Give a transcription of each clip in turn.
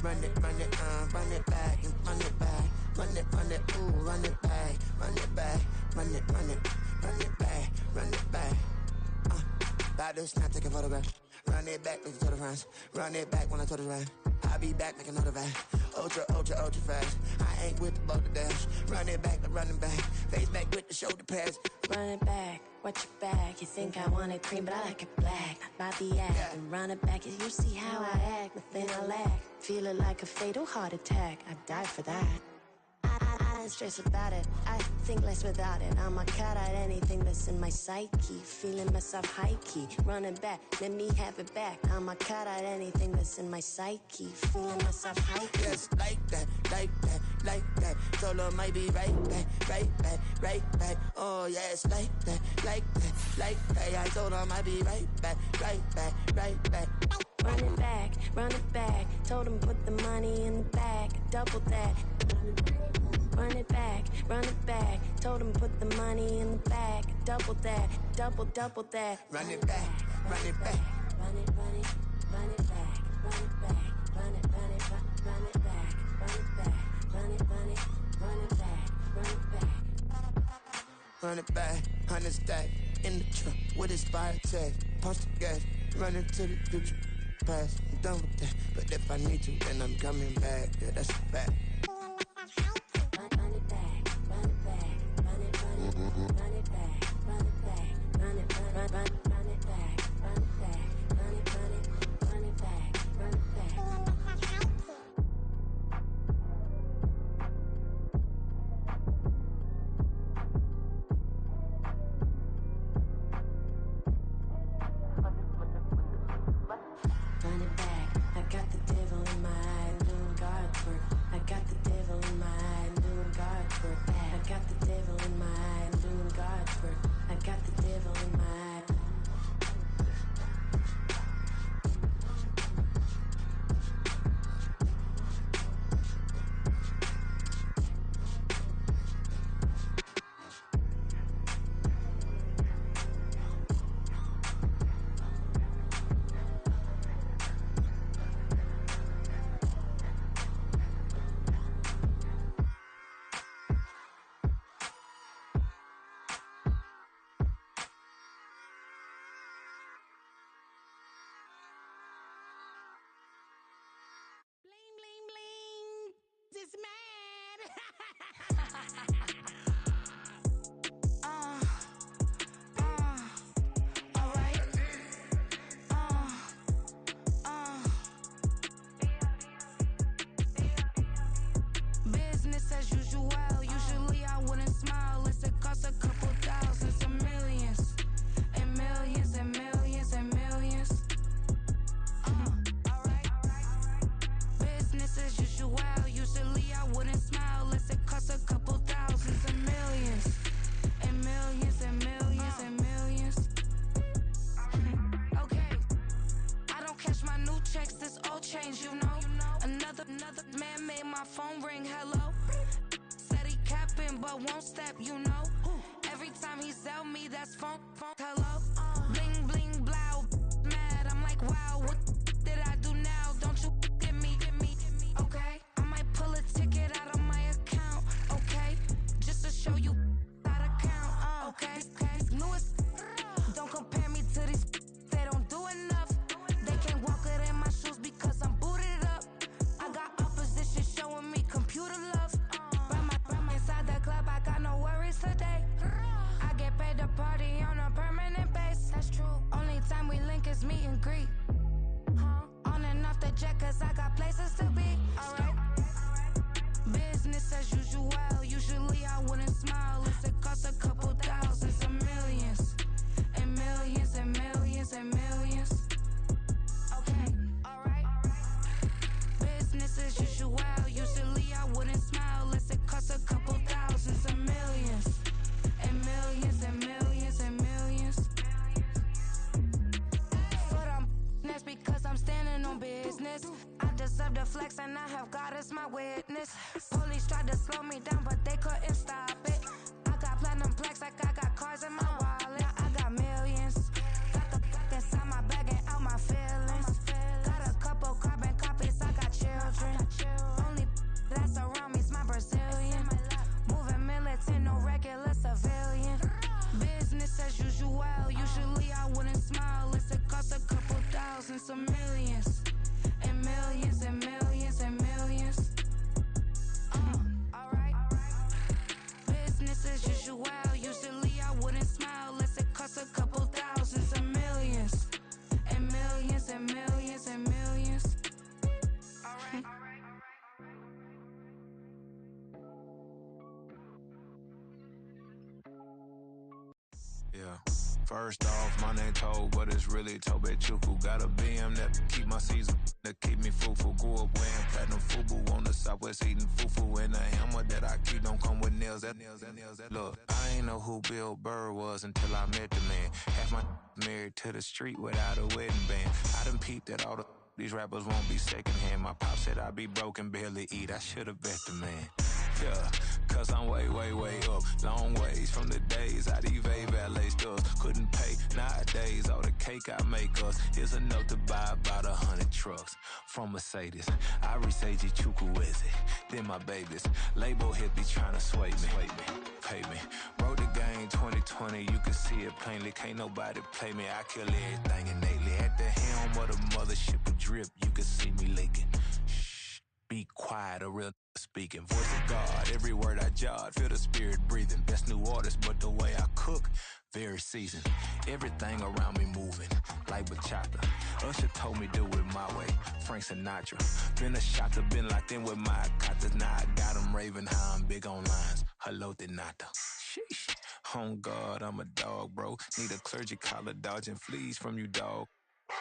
run it back, and run it back, run it, ooh, run it back, run it back, run it back, run it back. About to snap, take a photograph. Run it back, make it to the friends. Run it back when I told it right. I'll be back, make another back. Ultra fast. I ain't with the boat to dash. Run it back, I'm running back. Face back with the shoulder pads. Run it back, watch your back. You think I want it cream, but I like it black. Bobby act and run it back. You see how I act, nothing I lack. Feeling like a fatal heart attack. I'd die for that. I don't stress about it, I think less without it. I'ma cut out anything that's in my psyche. Feeling myself high-key, running back, let me have it back. I'ma cut out anything that's in my psyche. Feeling myself high-key. Yes, like that, like that, like that. Solo might be right back, right back, right back. Oh yes, like that, like that, like that. I told her I might be right back, right back, right back. Run it back, told him put the money in the bag, double that. Run it back, told him put the money in the bag, double that, double that. Run it back, run it back. Run it back, run it back, run it back, run it back, run it back, run it back, run it back. Run it back, 100 stack, in the truck with his fire tag. Punch the gas, running to the future, past. I'm done with that, but if I need to, then I'm coming back. Yeah, that's a fact. Run it back, run it back, run it back, run it back, run it back, run it back, run it back, run it back, run it back. Run it back, I got the devil in my eye, doing guard work. I got the devil in my eye, doing guard work. I got the devil in my eye, doing guard work. I got the devil in my eye. Bling, bling, bling. It's mad. Alright. Business as usual. Usually I wouldn't smile. It's it costs a couple thousands and millions. And millions and millions and millions. Business as usual. Usually I wouldn't smile unless it costs a couple thousands and millions. And millions and millions and millions. Okay. I don't cash my new checks, this old change, you know. Another man made my phone ring, hello. Said he capping but won't step, you know. Every time he sell me, that's phone, hello. Bling, bling, blow, mad, I'm like, wow, what did I do now? Don't you get me, okay? I might pull a ticket out of my account, okay? Just to show you how to count, okay? Newest, don't compare me to these, they don't do enough. They can't walk it in my shoes because I'm booted up. I got opposition showing me computer love. Run inside the club, I got no worries today. I get paid to party on a permanent base. That's true. Only time we link is meet and greet. On and off the jet, cause I got places to be. Alright. Business as usual. Usually I wouldn't smile unless it costs a couple thousands and millions. And millions and millions and millions. Okay, alright. Business as usual. Usually I wouldn't smile unless it costs a couple thousands and millions. And millions and millions and millions. For them, that's because I'm standing on business. I deserve the flex and I have God as my witness. Police tried to slow me down but they couldn't stop it. I got platinum plaques like I got cars in my wallet. I got millions. Got the fuck inside my bag and out my feelings. Got a couple carbon copies, I got children. First off, my name Toe, but it's really Tobe Chuku. Got a BM that keep my season, that keep me fufu. Grew up wearing platinum fubu on the Southwest eating fufu. And the hammer that I keep don't come with nails. Look, I ain't know who Bill Burr was until I met the man. Half my married to the street without a wedding band. I done peeped that all these rappers won't be secondhand. My pop said I'd be broke and barely eat. I should've bet the man. Yeah, cause I'm way, way, way up. Long ways from the days I evade valet stores. Couldn't pay nowadays. All the cake I make us is enough to buy about 100 trucks from Mercedes. I resage Chukwueze, then my babies. Label hit be trying to sway me, pay me. Wrote the game 2020, you can see it plainly. Can't nobody play me, I kill everything innately. At the helm of the mothership of drip, you can see me leaking. Shh, be quiet, a real speaking. Voice of God, every word I jot, feel the spirit breathing. Best new artist, but the way I cook, very seasoned. Everything around me moving, like bachata. Usher told me do it my way, Frank Sinatra. Been a shotter, been locked in with my katas. Now I got them raving how I'm big on lines. Hello, Denata. Sheesh. On God, I'm a dog, bro. Need a clergy collar, dodging fleas from you, dog.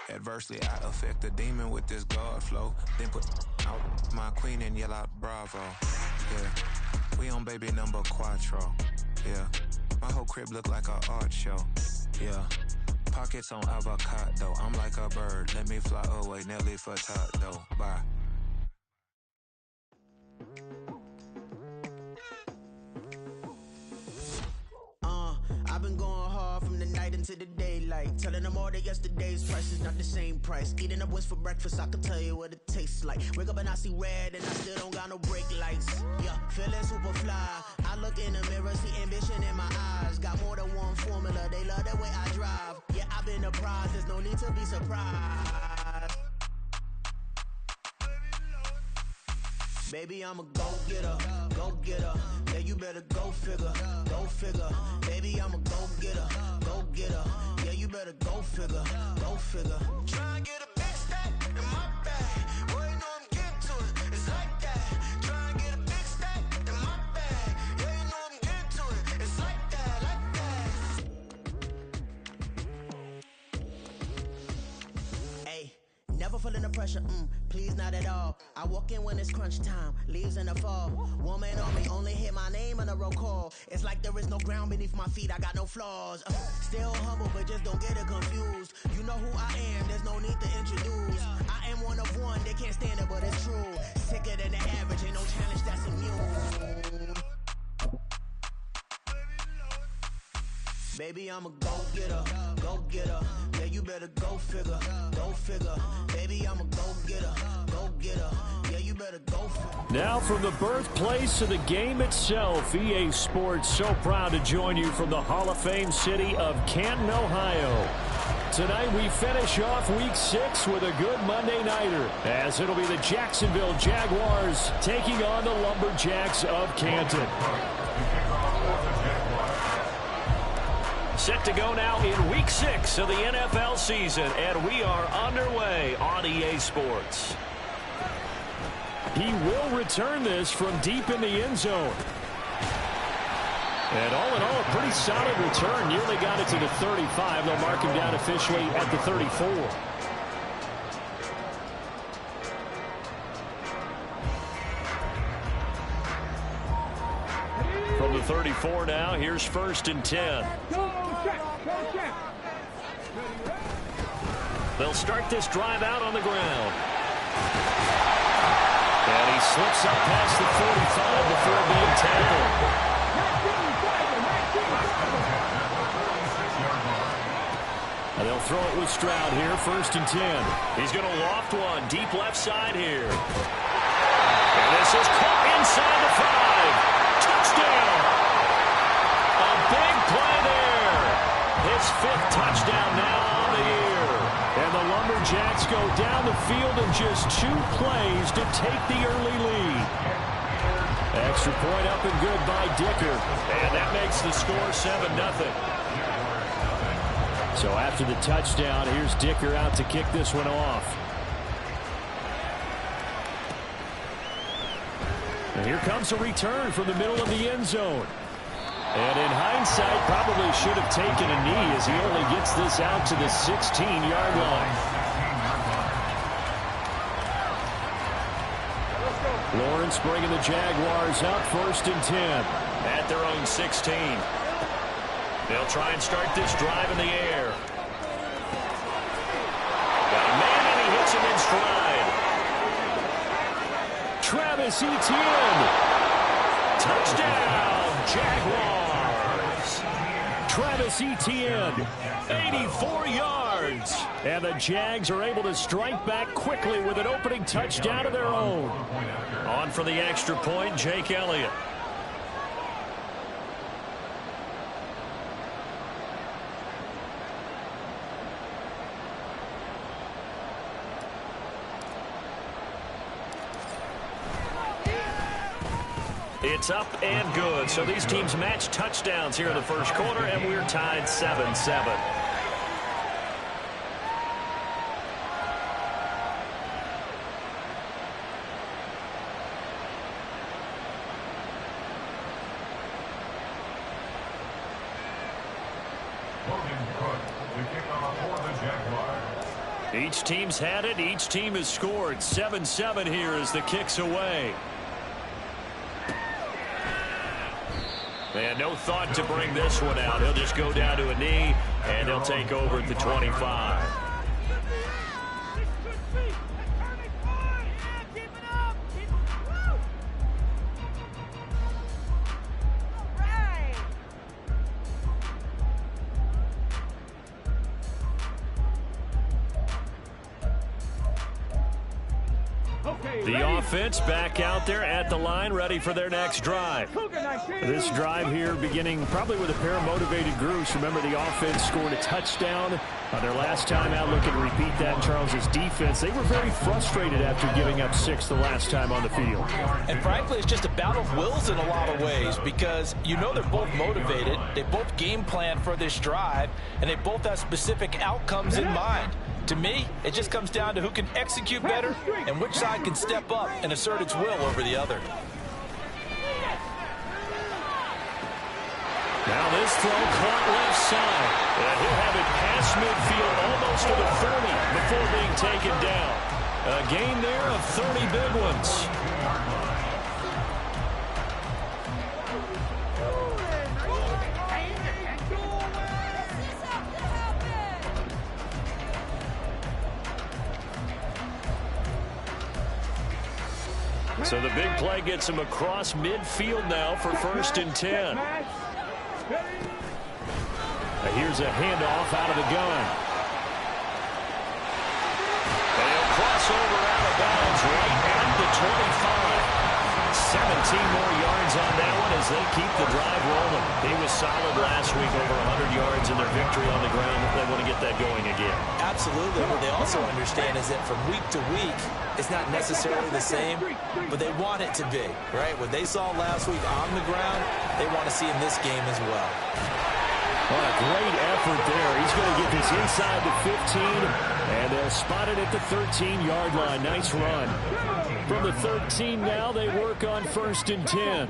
Adversely, I affect a demon with this guard flow. Then put out my queen and yell out bravo. Yeah, we on baby number quattro. Yeah, my whole crib look like an art show. Yeah, pockets on avocado. I'm like a bird. Let me fly away, Nelly Furtado. Bye. I've been going hard from the night into the daylight, telling them all that yesterday's price is not the same price. Eating up what's for breakfast, I can tell you what it tastes like. Wake up and I see red and I still don't got no brake lights. Yeah, feeling super fly. I look in the mirror, see ambition in my eyes. Got more than one formula, they love the way I drive. Yeah, I've been a prize, there's no need to be surprised. Baby, I'm a go-getter, go-getter. Yeah, you better go figure, go figure. Baby, I'm a go-getter, go-getter. Yeah, you better go figure, go figure. Try and get a big stack in my bag. Boy, you know I'm getting to it, it's like that. Try and get a big stack in my bag. Yeah, you know I'm getting to it, it's like that, like that. Hey. Never feeling the pressure, please not at all. I walk in when it's crunch time, leaves in the fall. Woman on me, only hit my name on a roll call. It's like there is no ground beneath my feet, I got no flaws. Still humble, but just don't get it confused. You know who I am, there's no need to introduce. I am one of one, they can't stand it, but it's true. Sicker than the average, ain't no challenge that's immune. Baby, I'm a go-getter, go-getter. Yeah, you better go figure, go figure. Baby, I'm a go-getter, go-getter. Yeah, you better go figure. Now from the birthplace of the game itself, EA Sports so proud to join you from the Hall of Fame city of Canton, Ohio. Tonight we finish off Week 6 with a good Monday nighter, as it'll be the Jacksonville Jaguars taking on the Lumberjacks of Canton. Set to go now in Week 6 of the NFL season, and we are underway on EA Sports. He will return this from deep in the end zone. And all in all, a pretty solid return. Nearly got it to the 35. They'll mark him down officially at the 34. From the 34 now, here's 1st and 10. They'll start this drive out on the ground. And he slips up past the 45 before being tackled. And they'll throw it with Stroud here, 1st and 10. He's going to loft one deep left side here. And this is caught inside the 5. Touchdown! A big play there. His 5th touchdown now on the year. And the Lumberjacks go down the field in just 2 plays to take the early lead. Extra point up and good by Dicker. And that makes the score 7-0. So after the touchdown, here's Dicker out to kick this one off. And here comes a return from the middle of the end zone. And in hindsight, probably should have taken a knee as he only gets this out to the 16-yard line. Lawrence bringing the Jaguars up 1st and 10 at their own 16. They'll try and start this drive in the air. Got a man and he hits him in stride. Travis Etienne. Touchdown, Jaguars. Travis Etienne, 84 yards. And the Jags are able to strike back quickly with an opening touchdown of their own. On for the extra point, Jake Elliott. It's up and good. So these teams match touchdowns here in the first quarter, and we're tied 7-7. Each team's had it. Each team has scored. 7-7 here as the kick's away. And no thought to bring this one out. He'll just go down to a knee, and he'll take over at the 25. The offense back out there at the line, ready for their next drive. This drive here beginning probably with a pair of motivated groups. Remember, the offense scored a touchdown on their last time out. Looking to repeat that in Charles's defense. They were very frustrated after giving up 6 the last time on the field. And frankly, it's just a battle of wills in a lot of ways because you know they're both motivated. They both game plan for this drive, and they both have specific outcomes in mind. To me, it just comes down to who can execute better and which side can step up and assert its will over the other. Now this throw caught left side. And he'll have it past midfield almost to the 30 before being taken down. A gain there of 30 big ones. So the big play gets him across midfield now for 1st and 10. Here's a handoff out of the gun. And he'll cross over out of bounds right at the 25. 17 more yards on that one as they keep the drive rolling. He was solid last week, over 100 yards in their victory on the ground. They want to get that going again. Absolutely. What they also understand is that from week to week, it's not necessarily the same, but they want it to be, right? What they saw last week on the ground, they want to see in this game as well. What a great effort there. He's going to get this inside the 15, and they'll spot it at the 13-yard line. Nice run. From the 13 now, they work on 1st and 10.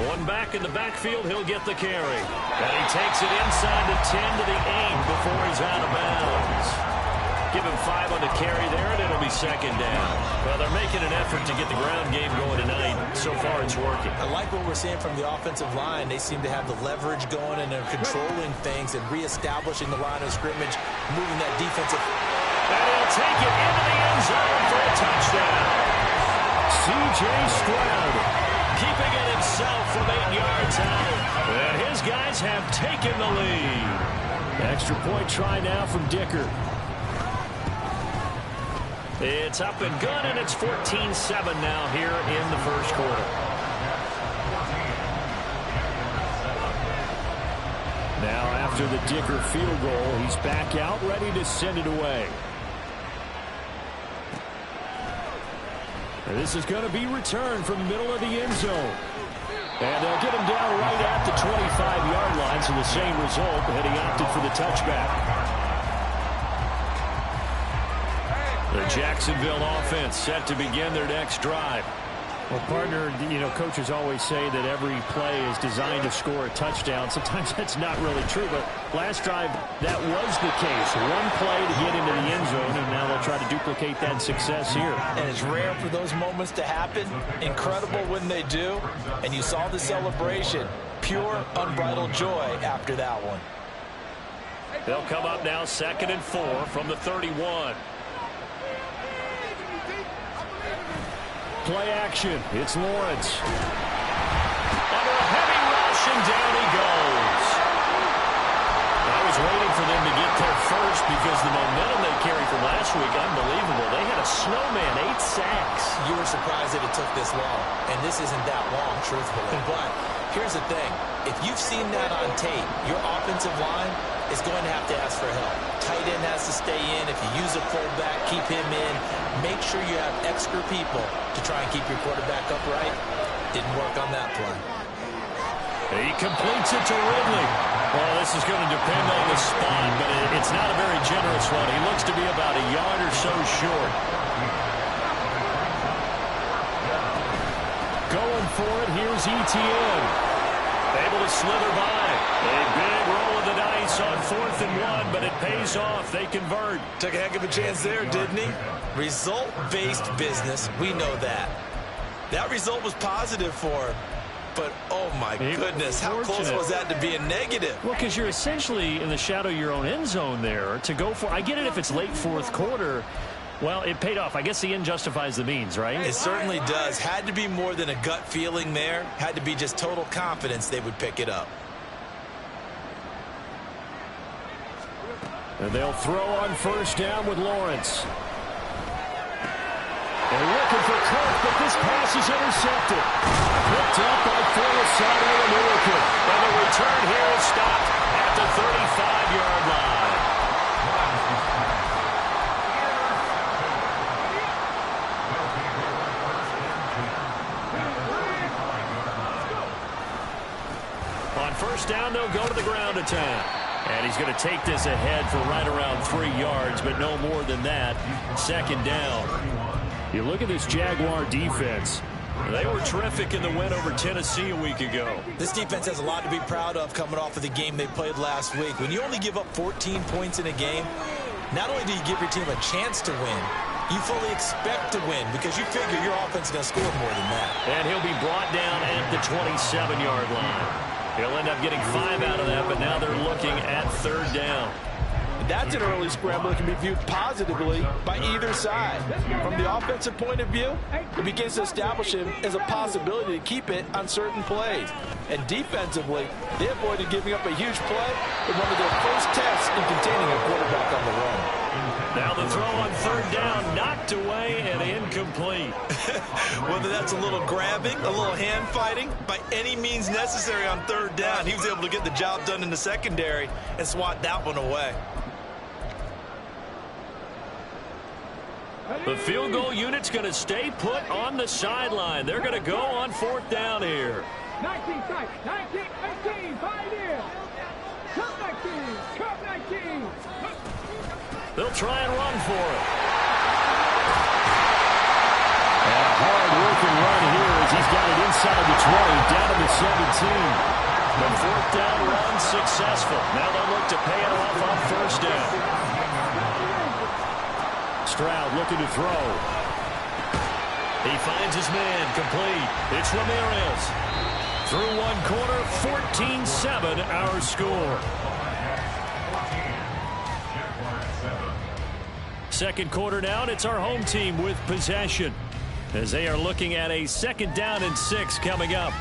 One back in the backfield, he'll get the carry. And he takes it inside the 10 to the 8 before he's out of bounds. Give him 5 on the carry there, and it'll be 2nd down. Well, they're making an effort to get the ground game going tonight. So far, it's working. I like what we're seeing from the offensive line. They seem to have the leverage going, and they're controlling things and reestablishing the line of scrimmage, moving that defensive. And he'll take it into the end zone for a touchdown. C.J. Stroud keeping it himself from 8 yards out. And his guys have taken the lead. Extra point try now from Dicker. It's up and good, and it's 14-7 now here in the first quarter. Now after the Dicker field goal, he's back out, ready to send it away. And this is going to be returned from the middle of the end zone. And they'll get him down right at the 25-yard line, so the same result, and he opted for the touchback. The Jacksonville offense set to begin their next drive. Well, partner, coaches always say that every play is designed to score a touchdown. Sometimes that's not really true, but last drive, that was the case. One play to get into the end zone, and now they'll try to duplicate that success here. And it's rare for those moments to happen. Incredible when they do. And you saw the celebration. Pure, unbridled joy after that one. They'll come up now 2nd and 4 from the 31. Play action. It's Lawrence. Under a heavy rush, and down he goes. I was waiting for them to get there first because the momentum they carried from last week, unbelievable. They had a snowman, 8 sacks. You were surprised that it took this long, and this isn't that long, truthfully. But here's the thing. If you've seen that on tape, your offensive line is going to have to ask for help. Tight end has to stay in. If you use a fullback, keep him in. Make sure you have extra people to try and keep your quarterback upright. Didn't work on that play. He completes it to Ridley. Well, this is going to depend on the spot, but it's not a very generous one. He looks to be about a yard or so short. Going for it, here's ETN. Able to slither by. A big roll of the dice on 4th and 1, but it pays off. They convert. Took a heck of a chance there, didn't he? Result-based business, we know that. That result was positive for him. But, oh, my goodness, how close was that to being negative? Well, because you're essentially in the shadow of your own end zone there to go for. I get it if it's late 4th quarter. Well, it paid off. I guess the end justifies the means, right? It certainly does. Had to be more than a gut feeling there. Had to be just total confidence they would pick it up. And they'll throw on 1st down with Lawrence. They're looking for Kirk, but this pass is intercepted. Picked up by Forrest and the return here is stopped at the 35-yard line. On 1st down, they'll go to the ground attack. And he's going to take this ahead for right around 3 yards, but no more than that. 2nd down. You look at this Jaguar defense. They were terrific in the win over Tennessee a week ago. This defense has a lot to be proud of coming off of the game they played last week. When you only give up 14 points in a game, not only do you give your team a chance to win, you fully expect to win because you figure your offense is going to score more than that. And he'll be brought down at the 27-yard line. He'll end up getting 5 out of that, but now they're looking at 3rd down. That's an early scramble that can be viewed positively by either side. From the offensive point of view, it begins to establish him as a possibility to keep it on certain plays. And defensively, they avoided giving up a huge play in one of their first tests in containing a quarterback on the run. Now the throw on 3rd down, knocked away and incomplete. Whether that's a little grabbing, a little hand fighting, by any means necessary on 3rd down, he was able to get the job done in the secondary and swat that one away. The field goal unit's going to stay put on the sideline. They're going to go on 4th down here. 19, 18, 5 years. Come 19. They'll try and run for it. And a hard-working run here as he's got it inside the 20, down to the 17. The 4th down run successful. Now they'll look to pay it off on 1st down. Stroud looking to throw. He finds his man complete. It's Ramirez. Through one quarter, 14-7 our score. 2nd quarter down, it's our home team with possession as they are looking at a 2nd down and 6 coming up.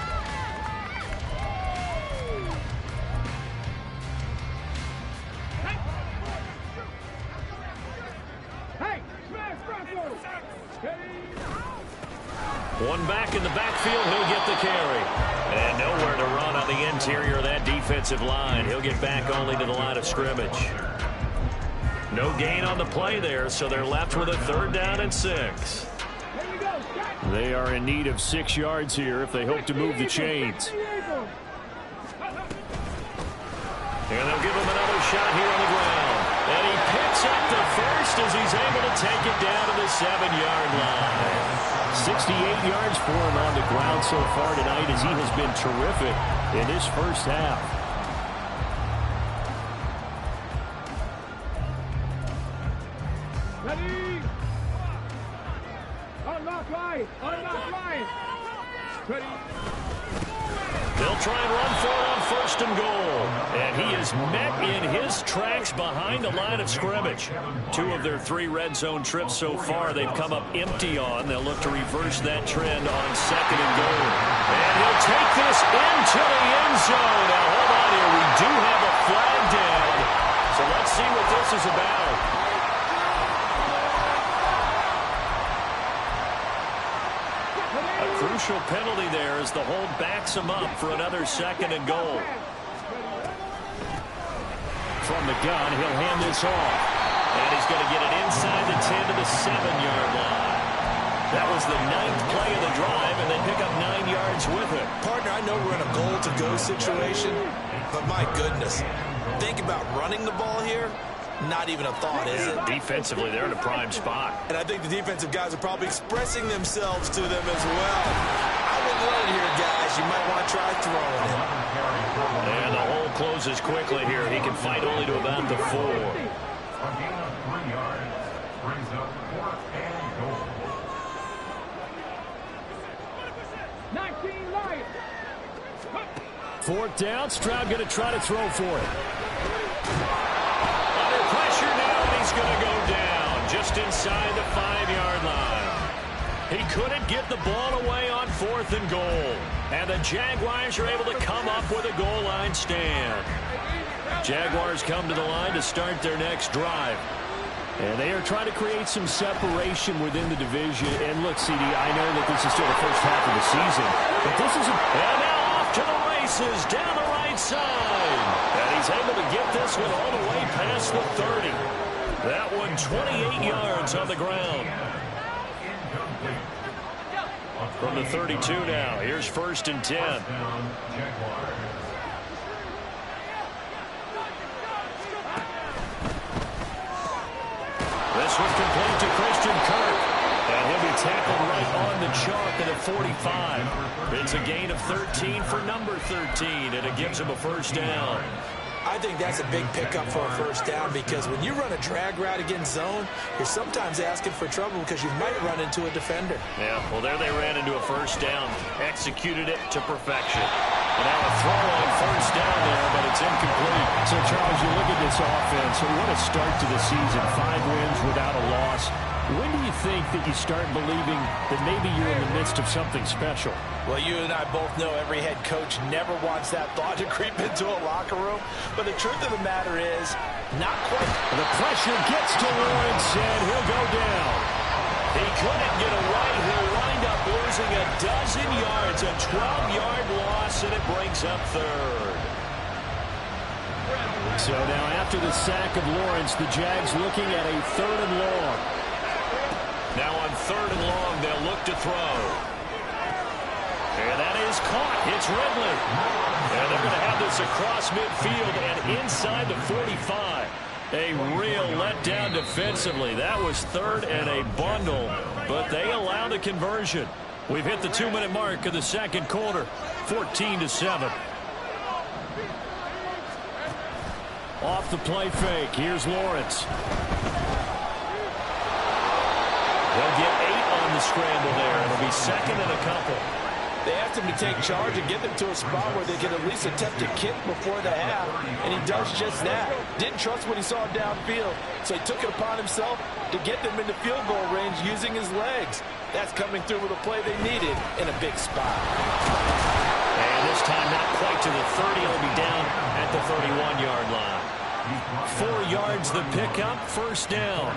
One back in the backfield, he'll get the carry. And nowhere to run on the interior of that defensive line. He'll get back only to the line of scrimmage. No gain on the play there, so they're left with a 3rd down and 6. They are in need of 6 yards here if they hope to move the chains. And they'll give him another shot here on the ground. And he picks up the first as he's able to take it down to the 7-yard line. 68 yards for him on the ground so far tonight as he has been terrific in this first half. Ready? Unlock line! Unlock line! Ready? They'll try and run for it on first and goal. And he is met in his tracks behind the line of scrimmage. 2 of their 3 red zone trips so far they've come up empty on. They'll look to reverse that trend on second and goal. And he'll take this into the end zone. Now, hold on here. We do have a flag down. So let's see what this is about. Crucial penalty there as the hold backs him up for another second and goal. From the gun, he'll hand this off. And he's going to get it inside the 10 to the 7-yard line. That was the 9th play of the drive, and they pick up 9 yards with it. Partner, I know we're in a goal-to-go situation, but my goodness, think about running the ball here. Not even a thought, is it? Defensively, they're in a prime spot. And I think the defensive guys are probably expressing themselves to them as well. I wouldn't run it here, guys. You might want to try throwing it. And the hole closes quickly here. He can fight only to about the 4. Fourth down. Stroud going to try to throw for it. Under pressure now, and he's going to go down just inside the 5-yard line. He couldn't get the ball away on 4th and goal. And the Jaguars are able to come up with a goal line stand. Jaguars come to the line to start their next drive. And they are trying to create some separation within the division. And look, CD, I know that this is still the first half of the season, but this is and now off to the races down the right side. And he's able to get this one all the way past the 30. That one 28 yards on the ground. From the 32 now. Here's 1st and 10. This was complete to Christian Kirk. And he'll be tackled right on the chalk at a 45. It's a gain of 13 for number 13, and it gives him a first down. I think that's a big pickup for a first down because when you run a drag route against zone, you're sometimes asking for trouble because you might run into a defender. Yeah, well, there they ran into a first down. Executed it to perfection. And now a throw on first down there, but it's incomplete. So, Charles, you look at this offense, what a start to the season. 5 wins without a loss. When do you think that you start believing that maybe you're in the midst of something special? Well, you and I both know every head coach never wants that thought to creep into a locker room. But the truth of the matter is, not quite. The pressure gets to Lawrence, and he'll go down. He couldn't get a right. He'll wind up losing a dozen yards, a 12-yard loss, and it brings up 3rd. So now after the sack of Lawrence, the Jags looking at a 3rd and long. Now on 3rd and long, they'll look to throw. And that is caught. It's Ridley. And they're going to have this across midfield and inside the 45. A real letdown defensively. That was 3rd and a bundle, but they allow the conversion. We've hit the 2-minute mark of the second quarter, 14-7. Off the play fake. Here's Lawrence. They'll get 8 on the scramble there. It'll be 2nd and a couple. They asked him to take charge and get them to a spot where they could at least attempt a kick before the half, and he does just that. Didn't trust what he saw downfield, so he took it upon himself to get them into field goal range using his legs. That's coming through with a play they needed in a big spot. And this time not quite to the 30. It'll be down at the 31-yard line. 4 yards the pickup, first down.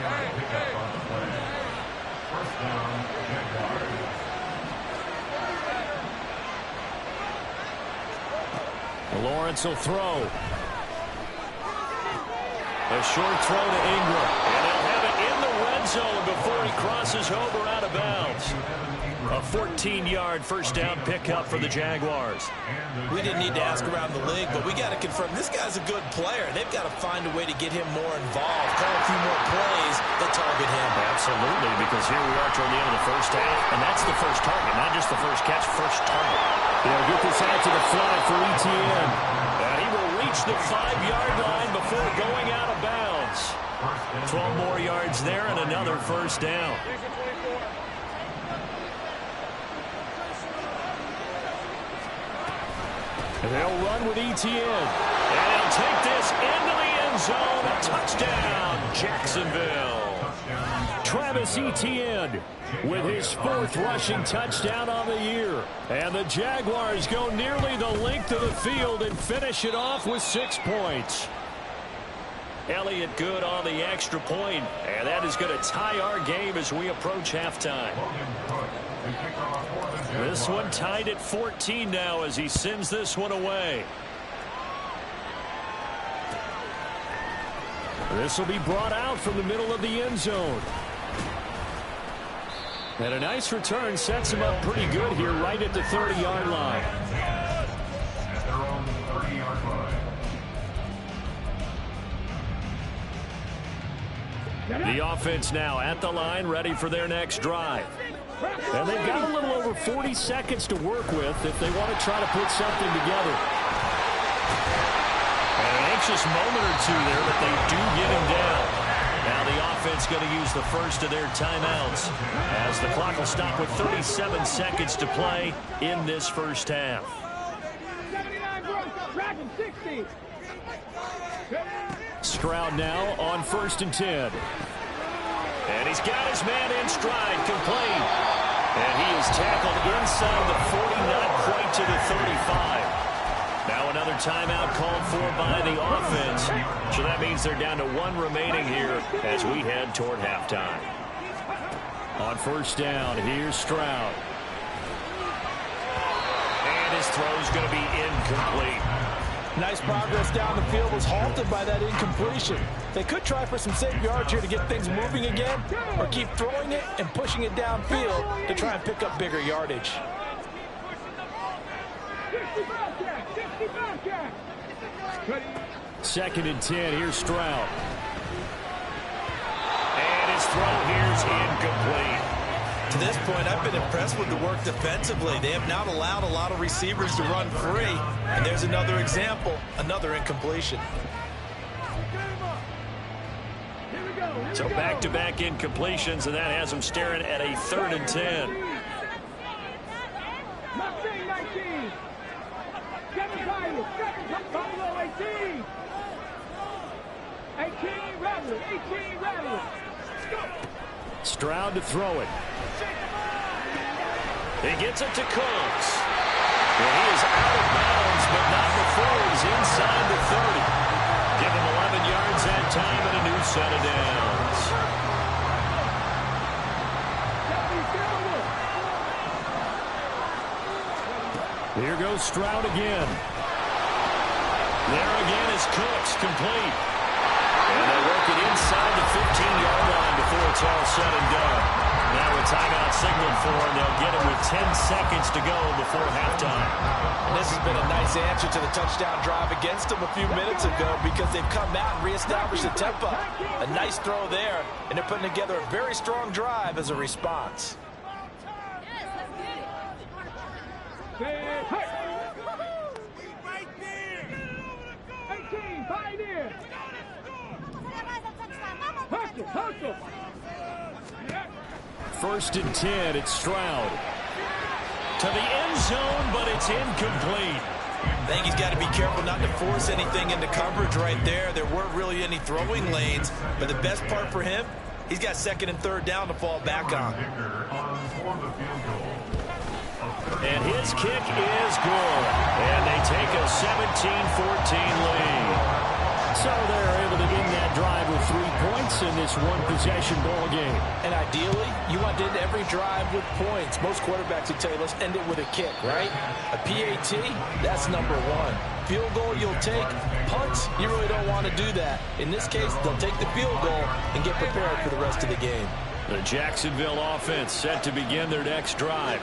Lawrence will throw. A short throw to Ingram. And they'll have it in the red zone before he crosses over out of bounds. A 14-yard first down pickup for the Jaguars. We didn't need to ask around the league, but we got to confirm this guy's a good player. They've got to find a way to get him more involved, call a few more plays that target him. Absolutely, because here we are toward the end of the first half, and that's the first target, not just the first catch, first target. They'll get this out to the flat for ETN. And he will reach the 5-yard line before going out of bounds. 12 more yards there and another first down. They'll run with ETN. And he'll take this into the end zone. A touchdown, Jacksonville. Travis Etienne with his 4th rushing touchdown on the year. And the Jaguars go nearly the length of the field and finish it off with 6 points. Elliott good on the extra point, and that is going to tie our game as we approach halftime. This one tied at 14 now as he sends this one away. This will be brought out from the middle of the end zone. And a nice return sets him up pretty good here right at the 30-yard line. The offense now at the line, ready for their next drive. And they've got a little over 40 seconds to work with if they want to try to put something together. And an anxious moment or two there, but they do get him down. Now the offense going to use the first of their timeouts as the clock will stop with 37 seconds to play in this first half. Stroud now on 1st and 10. And he's got his man in stride, complete. And he is tackled inside the 40, not quite to the 35. Now another timeout called for by the offense. So that means they're down to 1 remaining here as we head toward halftime. On 1st down, here's Stroud. And his throw's going to be incomplete. Nice progress down the field was halted by that incompletion. They could try for some safe yards here to get things moving again, or keep throwing it and pushing it downfield to try and pick up bigger yardage. Second and 10, here's Stroud. And his throw here's incomplete. To this point, I've been impressed with the work defensively. They have not allowed a lot of receivers to run free. And there's another example, another incompletion. So back-to-back incompletions, and that has them staring at a 3rd and 10. Stroud to throw it. He gets it to Cooks. Well, he is out of bounds, but not before he's inside the 30. Give him 11 yards that time and a new set of downs. Here goes Stroud again. There again is Cooks, complete. And they work it inside the 15-yard line before it's all said and done. Now a timeout signaled for, and they'll get it with 10 seconds to go before halftime. And this has been a nice answer to the touchdown drive against them a few minutes ago because they've come out and reestablished the tempo. A nice throw there, and they're putting together a very strong drive as a response. First and 10, it's Stroud. To the end zone, but it's incomplete. I think he's got to be careful not to force anything into coverage right there. There weren't really any throwing lanes, but the best part for him, he's got 2nd and 3rd down to fall back on. And his kick is good. And they take a 17-14 lead. So they're able to end that drive with 3 points in this one-possession ball game. And ideally, you want to end every drive with points. Most quarterbacks would tell you, let's end it with a kick, right? A PAT, that's number 1. Field goal you'll take. Punts, you really don't want to do that. In this case, they'll take the field goal and get prepared for the rest of the game. The Jacksonville offense set to begin their next drive.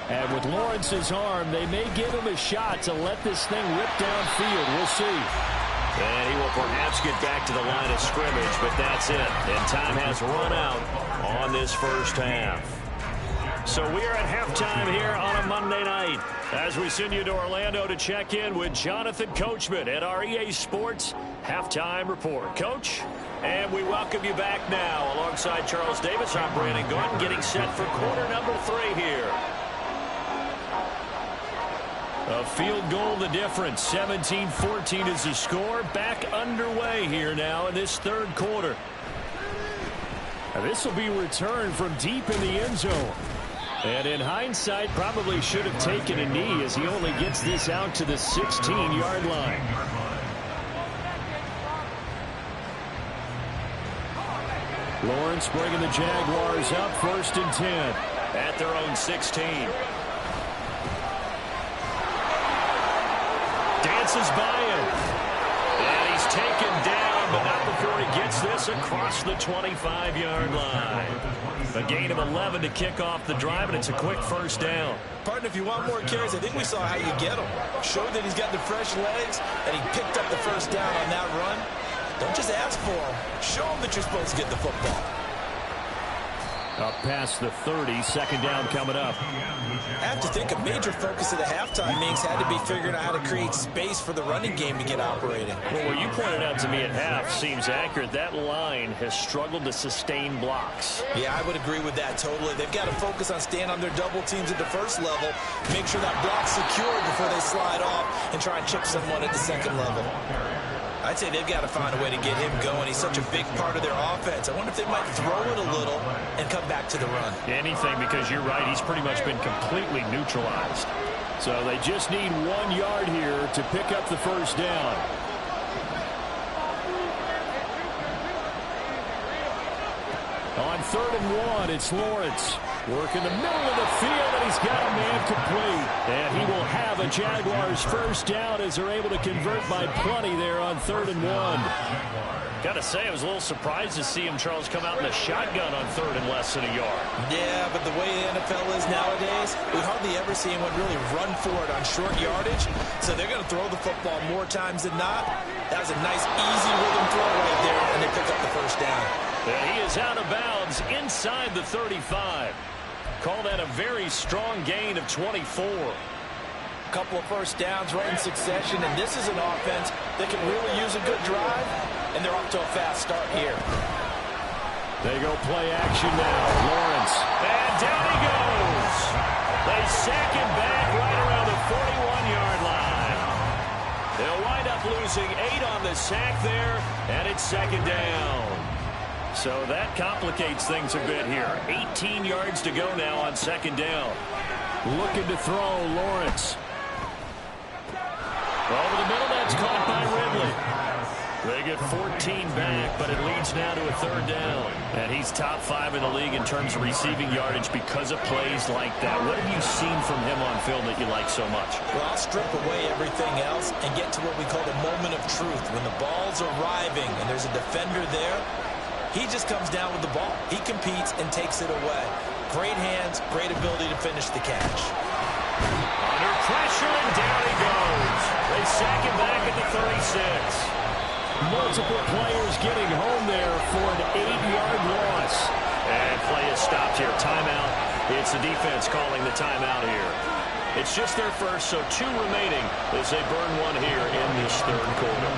And with Lawrence's arm, they may give him a shot to let this thing rip downfield. We'll see. And he will perhaps get back to the line of scrimmage, but that's it. And time has run out on this first half. So we are at halftime here on a Monday night as we send you to Orlando to check in with Jonathan Coachman at our EA Sports Halftime Report. Coach, and we welcome you back now. Alongside Charles Davis, I'm Brandon Gordon, getting set for quarter number 3 here. A field goal the difference. 17-14 is the score. Back underway here now in this third quarter. Now this will be returned from deep in the end zone. And in hindsight, probably should have taken a knee as he only gets this out to the 16-yard line. Lawrence bringing the Jaguars up 1st and 10 at their own 16. Dances by him. And he's taken down, but not before he gets this across the 25-yard line. A gain of 11 to kick off the drive, and it's a quick first down. Partner, if you want more carries, I think we saw how you get him. Showed that he's got the fresh legs, and he picked up the first down on that run. Don't just ask for him. Show him that you're supposed to get the football. Up past the 30, second down coming up. I have to think a major focus of the halftime meetings had to be figuring out how to create space for the running game to get operating. Well, what you pointed out to me at half seems accurate. That line has struggled to sustain blocks. Yeah, I would agree with that totally. They've got to focus on staying on their double teams at the first level, make sure that block's secure before they slide off and try and chip someone at the second level. I'd say they've got to find a way to get him going. He's such a big part of their offense. I wonder if they might throw it a little and come back to the run. Anything, because you're right. He's pretty much been completely neutralized. So they just need 1 yard here to pick up the first down. On 3rd and 1, it's Lawrence. Work in the middle of the field, and he's got a man complete. And he will have a Jaguars first down as they're able to convert by plenty there on 3rd and 1. Got to say, I was a little surprised to see him, Charles, come out in the shotgun on 3rd and less than a yard. Yeah, but the way the NFL is nowadays, we hardly ever see anyone really run for it on short yardage. So they're going to throw the football more times than not. That was a nice, easy rhythm throw right there, and they pick up the first down. And he is out of bounds inside the 35. Call that a very strong gain of 24. A couple of first downs right in succession, and this is an offense that can really use a good drive, and they're off to a fast start here. They go play action now. Lawrence. And down he goes. They sack him back right around the 41-yard line. They'll wind up losing 8 on the sack there, and it's second down. So that complicates things a bit here. 18 yards to go now on second down. Looking to throw, Lawrence. Over the middle, that's caught by Ridley. They get 14 back, but it leads now to a 3rd down. And he's top 5 in the league in terms of receiving yardage because of plays like that. What have you seen from him on film that you like so much? Well, I'll strip away everything else and get to what we call the moment of truth. When the ball's arriving and there's a defender there, he just comes down with the ball. He competes and takes it away. Great hands, great ability to finish the catch. Under pressure, and down he goes. They sack him back at the 36. Multiple players getting home there for an 8-yard loss. And play is stopped here. Timeout. It's the defense calling the timeout here. It's just their first, so 2 remaining as they burn 1 here in this third quarter.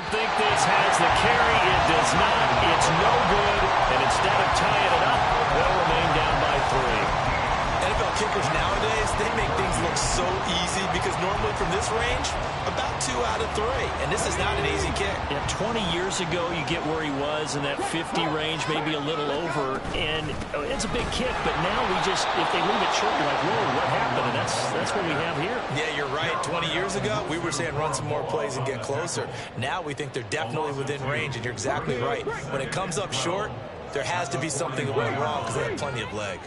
Think this has the carry. It does not. It's no good. And instead of tying it up, they'll remain down by 3. NFL kickers nowadays, they make things look so easy because normally from this range, about 2 out of 3. And this is not an easy kick. Yeah, 20 years ago, you get where he was in that 50 range, maybe a little over. And it's a big kick, but now we just, if they leave it short, you're like, whoa, what happened? And that's what we have here. Yeah, you're right. 20 years ago, we were saying run some more plays and get closer. Now we think they're definitely within range, and you're exactly right. When it comes up short, there has to be something that went wrong because they had plenty of leg.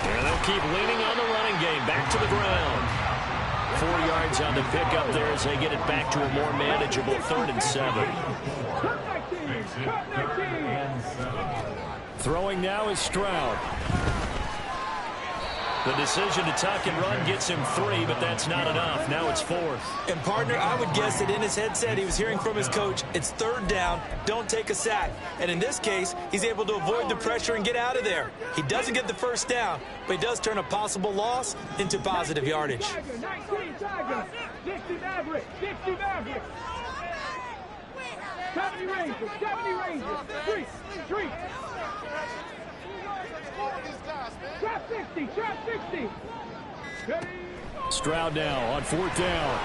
And they'll keep leaning on the running game. Back to the ground. 4 yards on the pickup there as they get it back to a more manageable 3rd and 7. Throwing now is Stroud. The decision to tuck and run gets him 3, but that's not enough. Now it's 4th. And, partner, I would guess that in his headset he was hearing from his coach, it's 3rd down, don't take a sack. And in this case, he's able to avoid the pressure and get out of there. He doesn't get the 1st down, but he does turn a possible loss into positive yardage. 60 Maverick, 60 Maverick. 70 Rangers, 70 Rangers. 3. Trap 60, trap 60. Stroud now on 4th down.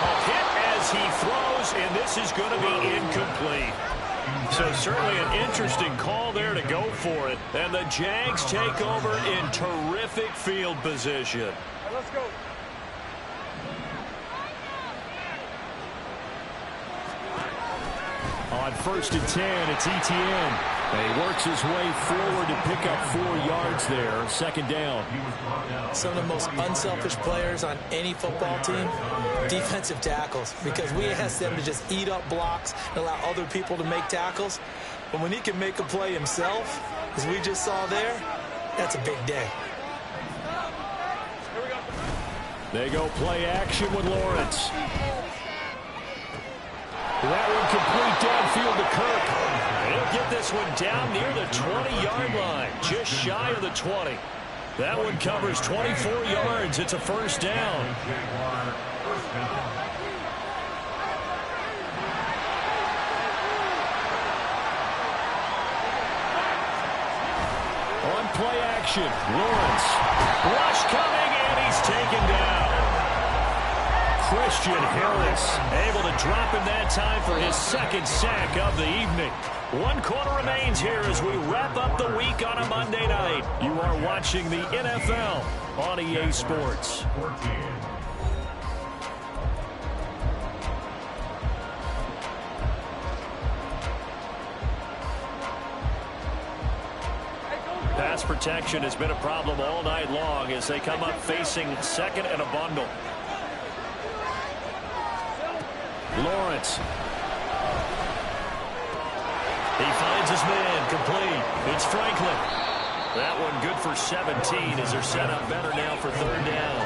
A hit as he throws, and this is going to be incomplete. So certainly an interesting call there to go for it. And the Jags take over in terrific field position. Let's go. On 1st and 10, it's Etienne. And he works his way forward to pick up 4 yards there. 2nd down. Some of the most unselfish players on any football team, defensive tackles, because we ask them to just eat up blocks and allow other people to make tackles. But when he can make a play himself, as we just saw there, that's a big day. They go play action with Lawrence. That one complete downfield to Kirk. And he'll get this one down near the 20-yard line, just shy of the 20. That one covers 24 yards. It's a 1st down. On play action, Lawrence. Rush coming, and he's taken down. Christian Harris able to drop in that time for his 2nd sack of the evening. 1 quarter remains here as we wrap up the week on a Monday night. You are watching the NFL on EA Sports. Pass protection has been a problem all night long as they come up facing 2nd and a bundle. Lawrence. He finds his man, complete. It's Franklin. That one good for 17 as they're set up better now for 3rd down.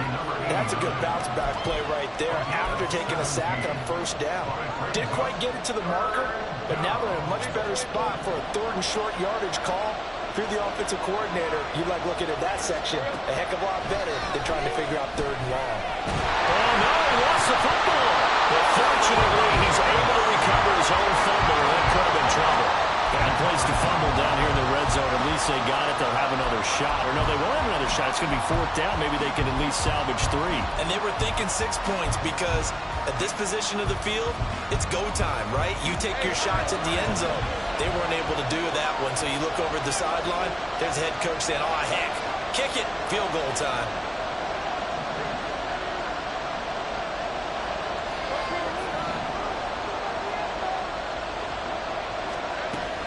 That's a good bounce-back play right there after taking a sack on 1st down. Didn't quite get it to the marker, but now they're in a much better spot for a 3rd and short yardage call. If you're the offensive coordinator, you like looking at that section a heck of a lot better than trying to figure out 3rd and long. Oh, no, he lost the football. But fortunately, he's able to recover his own fumble, and that could have been trouble. Bad place to fumble down here in the red zone. At least they got it. They'll have another shot. Or no, they won't have another shot. It's going to be 4th down. Maybe they can at least salvage 3. And they were thinking 6 points because at this position of the field, it's go time, right? You take your shots at the end zone. They weren't able to do that one, so you look over at the sideline. There's the head coach saying, oh, heck, kick it, field goal time.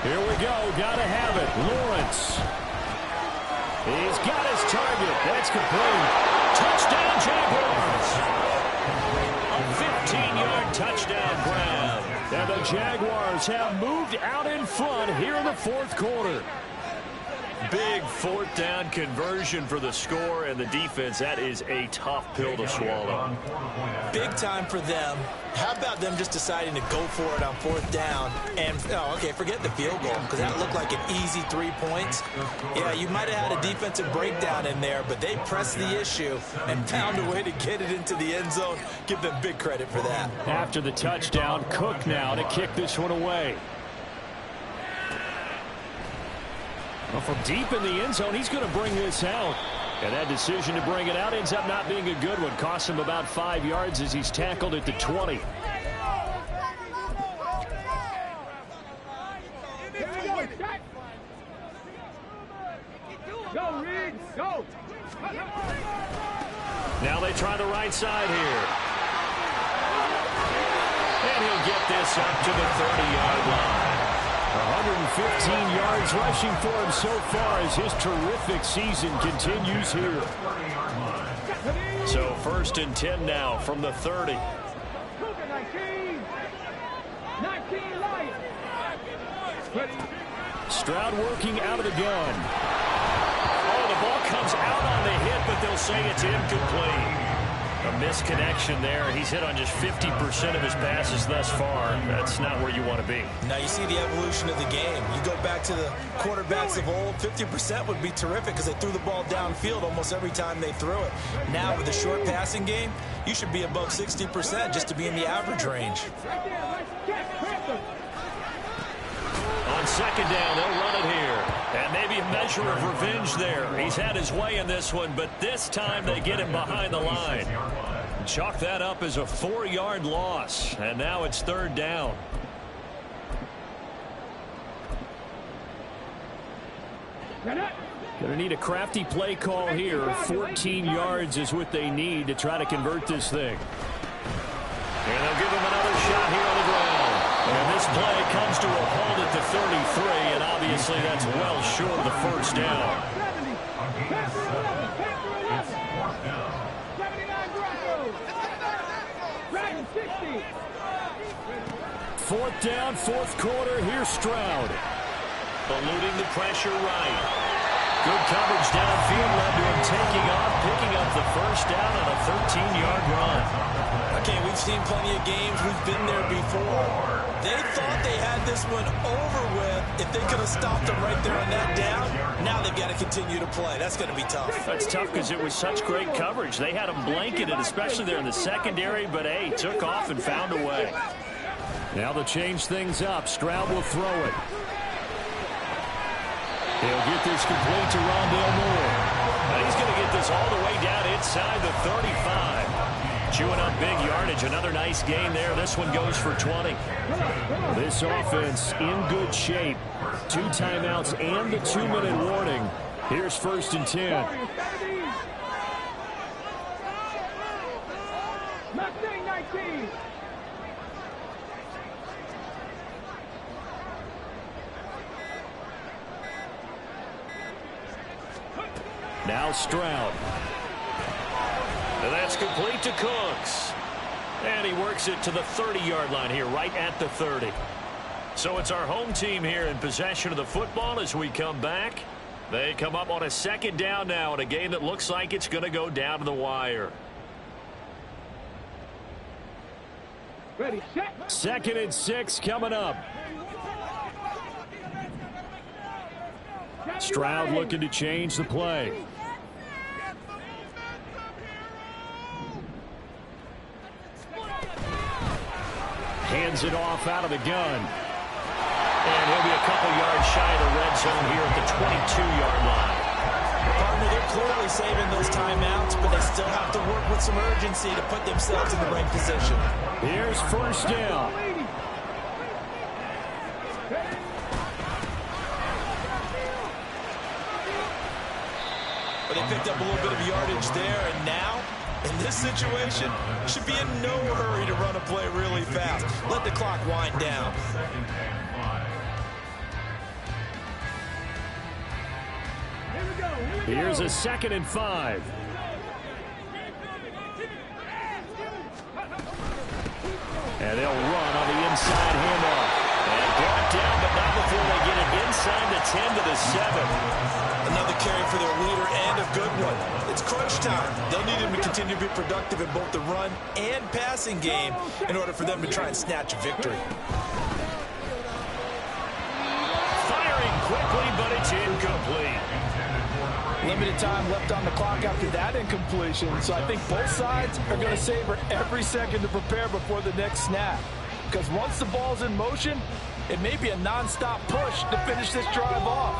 Here we go. Got to have it. Lawrence. He's got his target. That's complete. Touchdown, Jaguars. A 15-yard touchdown grab. And the Jaguars have moved out in front here in the 4th quarter. Big 4th down conversion for the score, and the defense, that is a tough pill to swallow. Big time for them. How about them just deciding to go for it on 4th down? And, okay, forget the field goal, because that looked like an easy 3 points. Yeah, you might have had a defensive breakdown in there, but they pressed the issue and found a way to get it into the end zone. Give them big credit for that. After the touchdown, Cook now to kick this one away. Well, from deep in the end zone, he's going to bring this out. And that decision to bring it out ends up not being a good one. Costs him about 5 yards as he's tackled at the 20. Go, Riggs, go. Now they try the right side here. And he'll get this up to the 30-yard line. 115 yards rushing for him so far as his terrific season continues here. So 1st and 10 now from the 30. 19 Lions. Stroud working out of the gun. comes out on the hit, but they'll say it's incomplete. A misconnection there. He's hit on just 50% of his passes thus far. That's not where you want to be. Now you see the evolution of the game. You go back to the quarterbacks of old, 50% would be terrific because they threw the ball downfield almost every time they threw it. Now with the short passing game, you should be above 60% just to be in the average range. On second down, they'll run it here. And maybe a measure of revenge there. He's had his way in this one, but this time they get him behind the line. Chalk that up as a 4-yard loss. And now it's third down. Going to need a crafty play call here. 14 yards is what they need to try to convert this thing. And they'll give him another shot here on the ground. And this play comes to a halt at the 33, and obviously that's well short of the first down. 4th down, 4th quarter. Here's Stroud. Eluding the pressure right. Good coverage downfield led to him taking off, picking up the first down on a 13-yard run. Okay, we've seen plenty of games. We've been there before. They thought they had this one over with. If they could have stopped them right there on that down, now they've got to continue to play. That's going to be tough. That's tough because it was such great coverage. They had them blanketed, especially there in the secondary, but, hey, took off and found a way. Now to change things up, Stroud will throw it. He'll get this complete to Rondale Moore. And he's going to get this all the way down inside the 35. Chewing up big yardage. Another nice gain there. This one goes for 20. This offense in good shape. 2 timeouts and the 2-minute warning. Here's 1st and 10. Now Stroud. And that's complete to Cooks. And he works it to the 30-yard line here, right at the 30. So it's our home team here in possession of the football as we come back. They come up on a 2nd down now in a game that looks like it's going to go down to the wire. Ready, set. 2nd and 6 coming up. Stroud looking to change the play. Hands it off out of the gun. And he'll be a couple yards shy of the red zone here at the 22-yard line. Partner, they're clearly saving those timeouts, but they still have to work with some urgency to put themselves in the right position. Here's 1st down. But they picked up a little bit of yardage there, and now, in this situation, should be in no hurry to run a play really fast. Let the clock wind down. Here's a 2nd and 5. And they'll run on the inside handoff. And brought down, but not before they get it inside the 10 to the 7. Another carry for their leader and a good one. It's crunch time. They'll need him to continue to be productive in both the run and passing game in order for them to try and snatch a victory. Firing quickly, but it's incomplete. Limited time left on the clock after that incompletion, so I think both sides are going to savor every second to prepare before the next snap. Because once the ball's in motion, it may be a non-stop push to finish this drive off.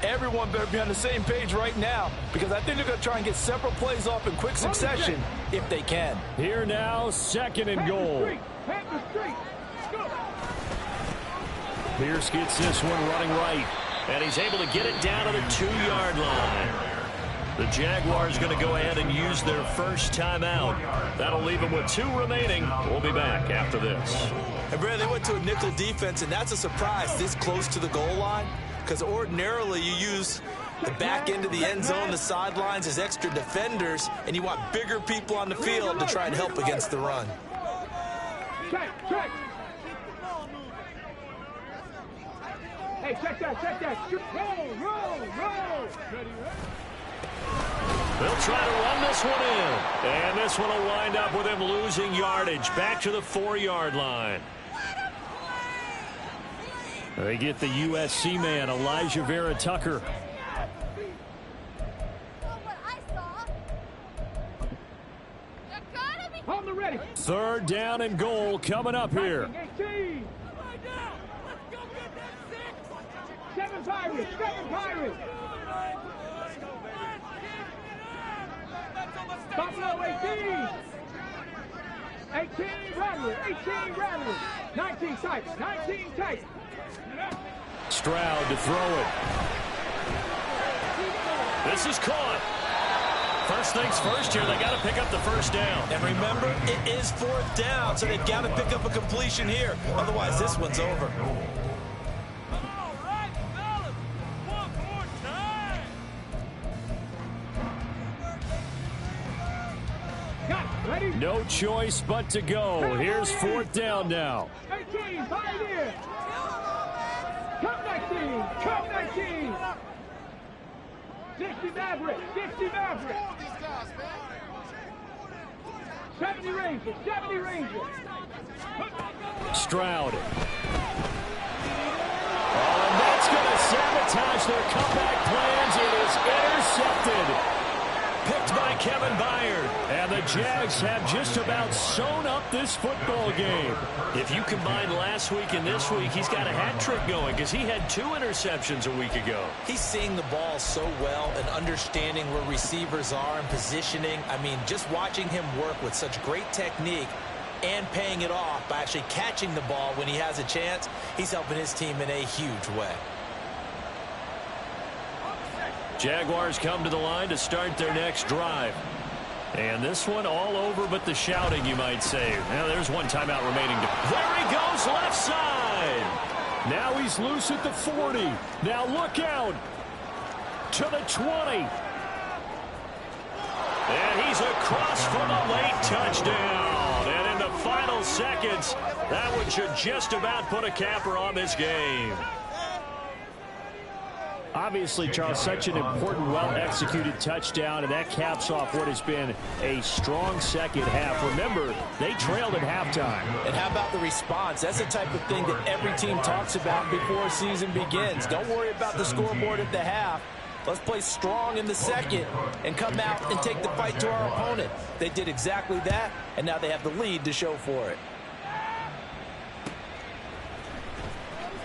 Everyone better be on the same page right now, because I think they're going to try and get several plays off in quick succession if they can. Here now, 2nd and goal. Pierce gets this one running right, and he's able to get it down to the 2-yard line. The Jaguars going to go ahead and use their first timeout. That'll leave them with 2 remaining. We'll be back after this. And Brad, they went to a nickel defense, and that's a surprise this close to the goal line, because ordinarily you use the back end of the end zone, the sidelines as extra defenders, and you want bigger people on the field to try and help against the run. Check. Hey, check that. Roll. Ready. They'll try to run this one in. And this one will wind up with him losing yardage. Back to the 4-yard line. They get the USC man, Elijah Vera-Tucker. On the ready. 3rd down and goal coming up here. 18. 7 Pirates. 7 Pirates. Buffalo 18. 18 Rattlers. 18 Rattlers. 19 Titans. 19 Titans. Stroud to throw it. This is caught. First things first here, they got to pick up the 1st down. And remember, it is 4th down, so they've got to pick up a completion here. Otherwise, this one's over. No choice but to go. Here's 4th down now. 18, 5 here. Come 19, come 19. 60 Mavericks, 60 Mavericks. 70 Rangers, 70 Rangers. Stroud. Oh, and that's going to sabotage their comeback plans. It is intercepted. Picked by Kevin Byard. And the Jags have just about sewn up this football game. If you combine last week and this week, he's got a hat trick going because he had 2 interceptions a week ago. He's seeing the ball so well and understanding where receivers are and positioning. I mean, just watching him work with such great technique and paying it off by actually catching the ball when he has a chance, he's helping his team in a huge way. Jaguars come to the line to start their next drive. And this one all over but the shouting, you might say. Now there's one timeout remaining. There he goes, left side. Now he's loose at the 40. Now look out to the 20. And he's across for the late touchdown. And in the final seconds, that one should just about put a capper on this game. Obviously, Charles, such an important, well-executed touchdown, and that caps off what has been a strong second half. Remember, they trailed at halftime. And how about the response? That's the type of thing that every team talks about before a season begins. Don't worry about the scoreboard at the half. Let's play strong in the second and come out and take the fight to our opponent. They did exactly that, and now they have the lead to show for it.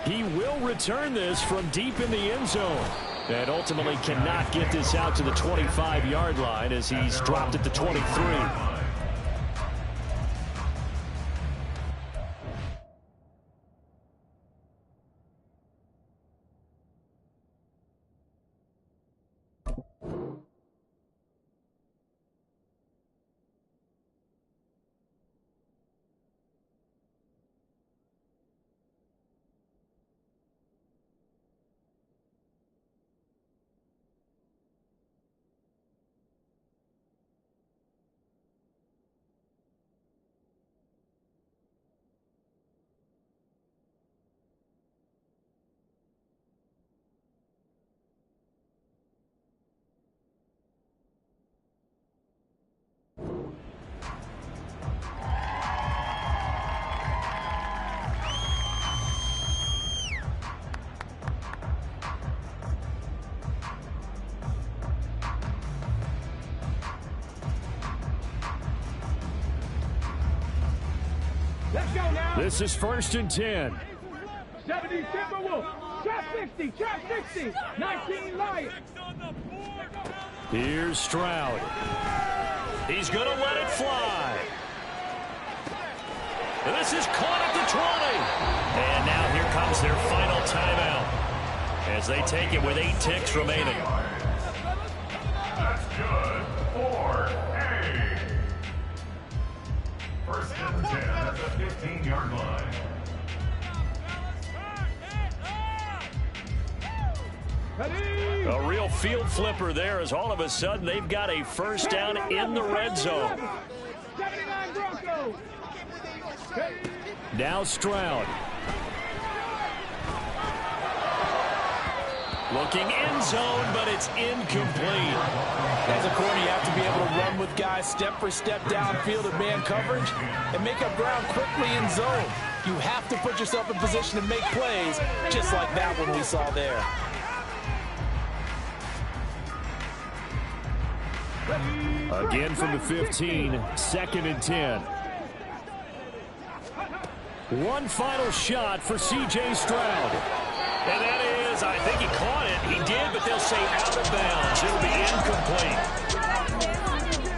He will return this from deep in the end zone. And ultimately cannot get this out to the 25-yard line as he's dropped at the 23. This is 1st and 10. 70 Timberwolves. Trap 60. Trap 60. 19 Lions. Here's Stroud. He's going to let it fly. And this is caught at the 20. And now here comes their final timeout as they take it with 8 ticks remaining. That's good for A. 1st and 10 at the 15-yard line. A real field flipper there as all of a sudden they've got a 1st down in the red zone. 79 Broncos. Now Stroud. Looking end zone, but it's incomplete. As a corner, you have to be able to run with guys step for step downfield in man coverage and make up ground quickly in zone. You have to put yourself in position to make plays, just like that one we saw there. Again from the 15, 2nd and 10. One final shot for C.J. Stroud. And that is, I think he caught it. He did, but they'll say out of bounds. It'll be incomplete.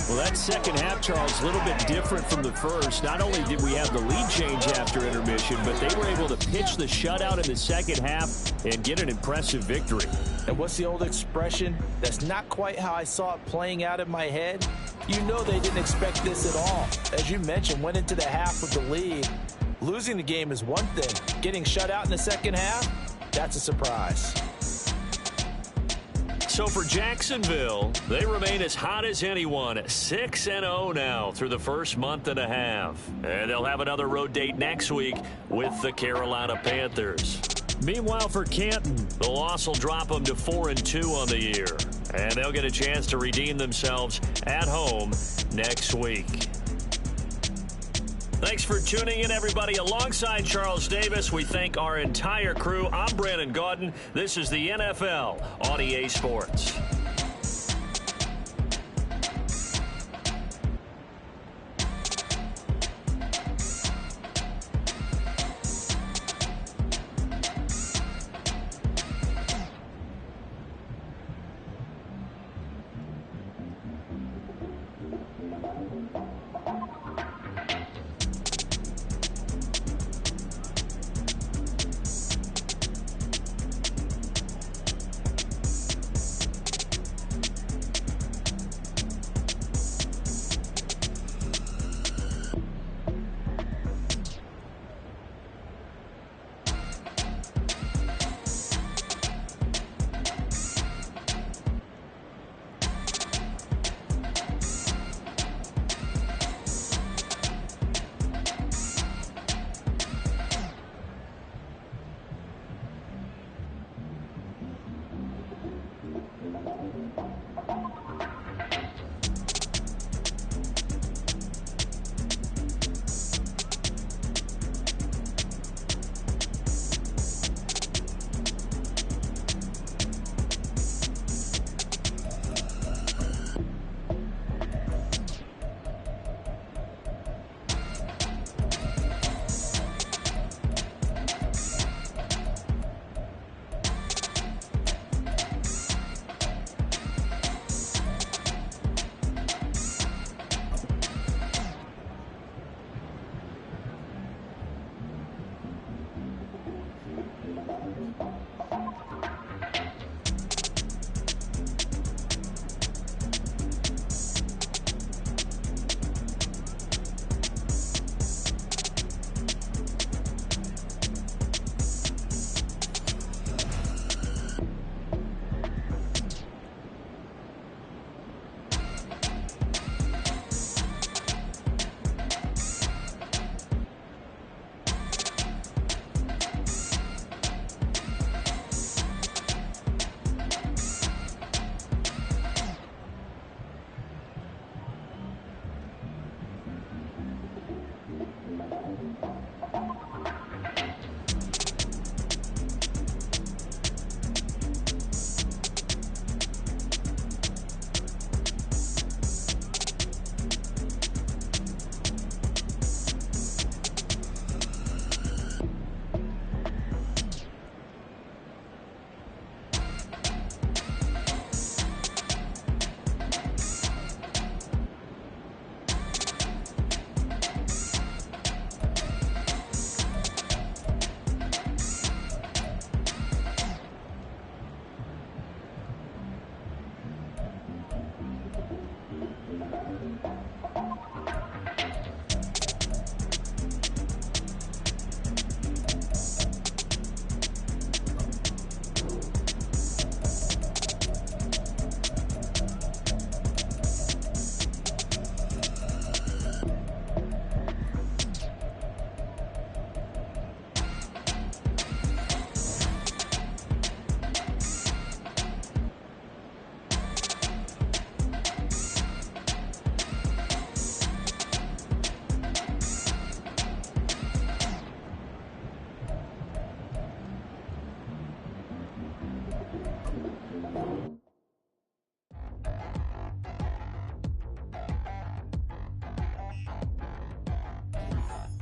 Well, that second half, Charles, a little bit different from the first. Not only did we have the lead change after intermission, but they were able to pitch the shutout in the second half and get an impressive victory. And what's the old expression? That's not quite how I saw it playing out in my head. You know they didn't expect this at all. As you mentioned, went into the half with the lead. Losing the game is one thing. Getting shut out in the second half, that's a surprise. So for Jacksonville, they remain as hot as anyone, 6-0 now through the first month and a half. And they'll have another road date next week with the Carolina Panthers. Meanwhile, for Canton, the loss will drop them to 4-2 on the year. And they'll get a chance to redeem themselves at home next week. Thanks for tuning in, everybody. Alongside Charles Davis, we thank our entire crew. I'm Brandon Gaudin. This is the NFL on EA Sports.